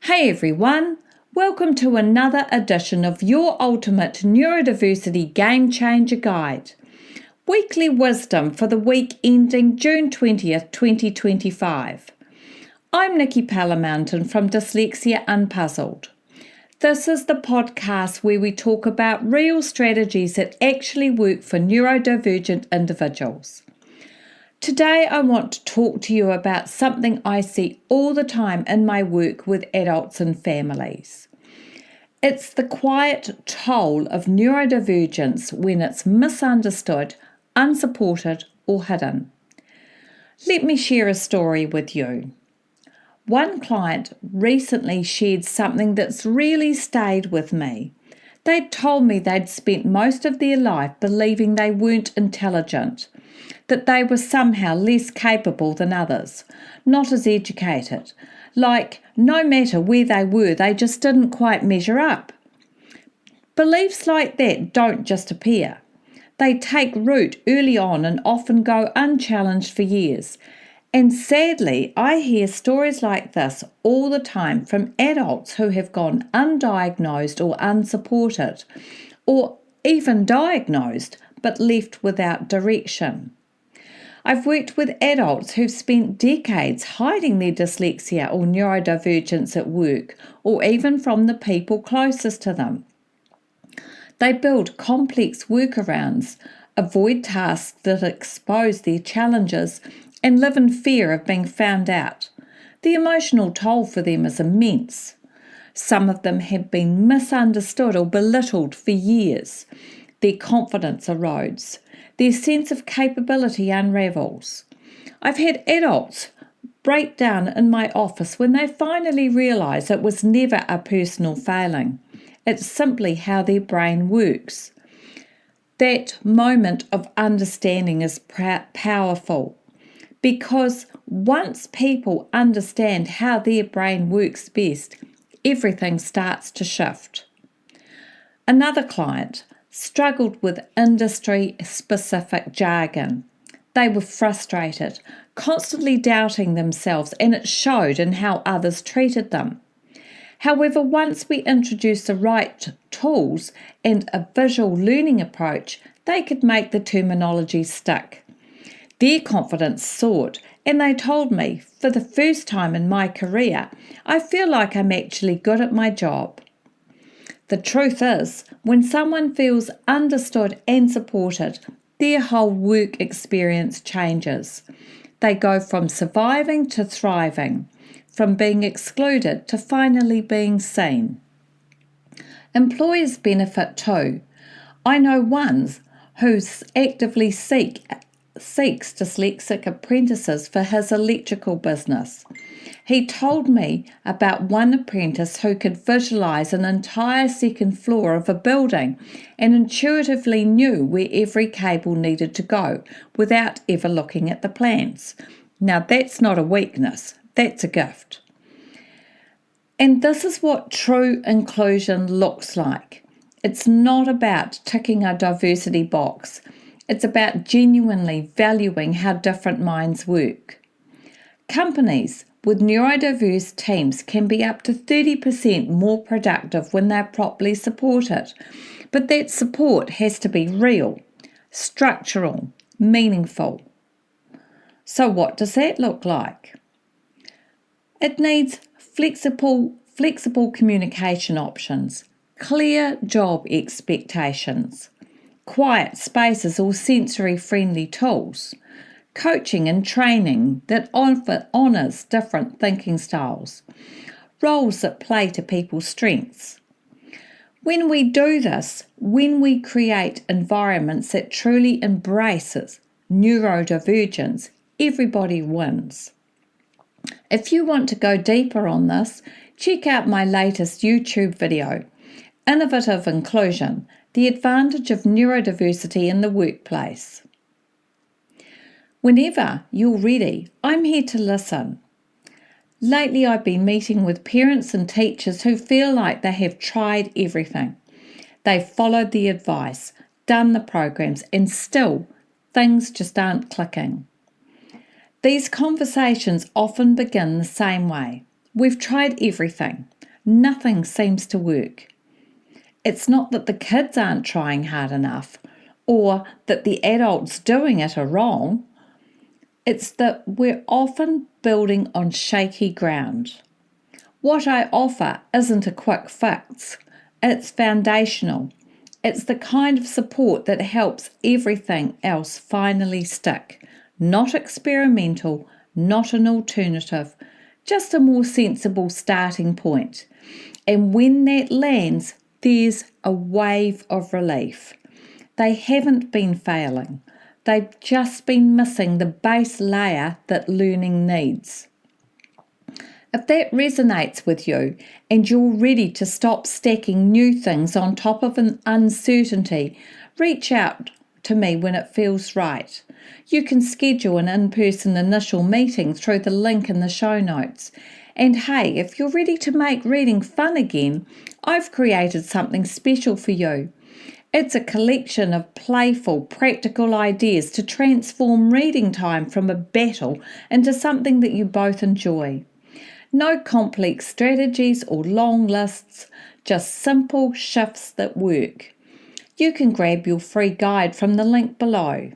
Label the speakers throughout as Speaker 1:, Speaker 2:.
Speaker 1: Hey everyone, welcome to another edition of your ultimate neurodiversity game changer guide. Weekly wisdom for the week ending June 20th, 2025. I'm Nikki Palamountain from Dyslexia Unpuzzled. This is the podcast where we talk about real strategies that actually work for neurodivergent individuals. Today I want to talk to you about something I see all the time in my work with adults and families. It's the quiet toll of neurodivergence when it's misunderstood, unsupported, or hidden. Let me share a story with you. One client recently shared something that's really stayed with me. They'd told me they'd spent most of their life believing they weren't intelligent, that they were somehow less capable than others, not as educated, like no matter where they were, they just didn't quite measure up. Beliefs like that don't just appear. They take root early on and often go unchallenged for years. And sadly, I hear stories like this all the time from adults who have gone undiagnosed or unsupported, or even diagnosed but left without direction. I've worked with adults who've spent decades hiding their dyslexia or neurodivergence at work, or even from the people closest to them. They build complex workarounds, avoid tasks that expose their challenges, and live in fear of being found out. The emotional toll for them is immense. Some of them have been misunderstood or belittled for years. Their confidence erodes. Their sense of capability unravels. I've had adults break down in my office when they finally realise it was never a personal failing. It's simply how their brain works. That moment of understanding is powerful, because once people understand how their brain works best, everything starts to shift. Another client struggled with industry-specific jargon. They were frustrated, constantly doubting themselves, and it showed in how others treated them. However, once we introduced the right tools and a visual learning approach, they could make the terminology stick. Their confidence soared, and they told me, for the first time in my career, I feel like I'm actually good at my job. The truth is, when someone feels understood and supported, their whole work experience changes. They go from surviving to thriving, from being excluded to finally being seen. Employers benefit too. I know one who actively seeks dyslexic apprentices for his electrical business. He told me about one apprentice who could visualise an entire second floor of a building and intuitively knew where every cable needed to go without ever looking at the plans. Now that's not a weakness, that's a gift. And this is what true inclusion looks like. It's not about ticking a diversity box. It's about genuinely valuing how different minds work. Companies with neurodiverse teams can be up to 30% more productive when they're properly supported. But that support has to be real, structural, meaningful. So what does that look like? It needs flexible communication options, clear job expectations, quiet spaces or sensory-friendly tools, coaching and training that honours different thinking styles, roles that play to people's strengths. When we do this, when we create environments that truly embraces neurodivergence, everybody wins. If you want to go deeper on this, check out my latest YouTube video, Innovative Inclusion, the Advantage of Neurodiversity in the Workplace. Whenever you're ready, I'm here to listen. Lately, I've been meeting with parents and teachers who feel like they have tried everything. They've followed the advice, done the programs, and still things just aren't clicking. These conversations often begin the same way. We've tried everything. nothing seems to work. It's not that the kids aren't trying hard enough or that the adults doing it are wrong. It's that we're often building on shaky ground. What I offer isn't a quick fix. It's foundational. It's the kind of support that helps everything else finally stick. Not experimental, not an alternative, just a more sensible starting point. And when that lands, there's a wave of relief. They haven't been failing. They've just been missing the base layer that learning needs. If that resonates with you and you're ready to stop stacking new things on top of an uncertainty, reach out to me when it feels right. You can schedule an in-person initial meeting through the link in the show notes. And hey, if you're ready to make reading fun again, I've created something special for you. It's a collection of playful, practical ideas to transform reading time from a battle into something that you both enjoy. No complex strategies or long lists, just simple shifts that work. You can grab your free guide from the link below.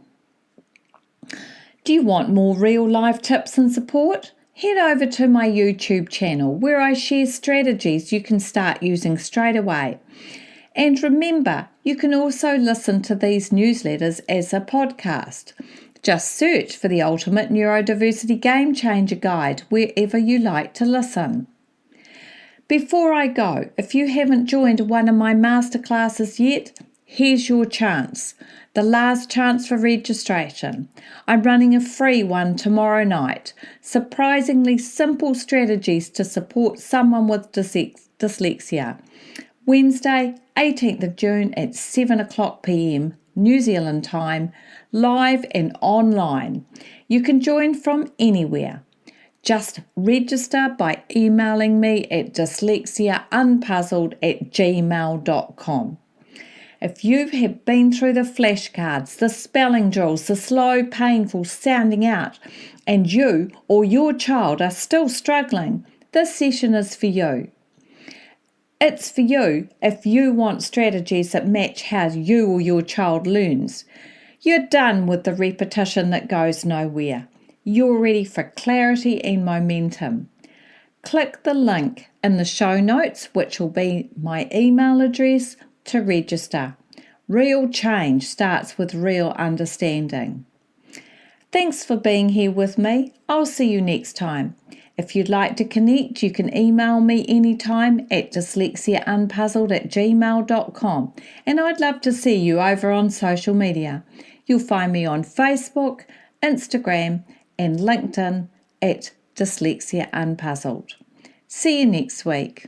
Speaker 1: Do you want more real-life tips and support? Head over to my YouTube channel where I share strategies you can start using straight away. And remember, you can also listen to these newsletters as a podcast. Just search for the Ultimate Neurodiversity Game Changer Guide wherever you like to listen. Before I go, if you haven't joined one of my masterclasses yet, here's your chance. The last chance for registration. I'm running a free one tomorrow night. Surprisingly simple strategies to support someone with dyslexia. Wednesday, 18th of June at 7 o'clock p.m. New Zealand time, live and online. You can join from anywhere. Just register by emailing me at dyslexiaunpuzzled@gmail.com. If you have been through the flashcards, the spelling drills, the slow, painful sounding out, and you or your child are still struggling, this session is for you. It's for you if you want strategies that match how you or your child learns. You're done with the repetition that goes nowhere. You're ready for clarity and momentum. Click the link in the show notes, which will be my email address, to register. Real change starts with real understanding. Thanks for being here with me. I'll see you next time. If you'd like to connect, you can email me anytime at dyslexiaunpuzzled@gmail.com, and I'd love to see you over on social media. You'll find me on Facebook, Instagram, and LinkedIn at Dyslexia Unpuzzled. See you next week.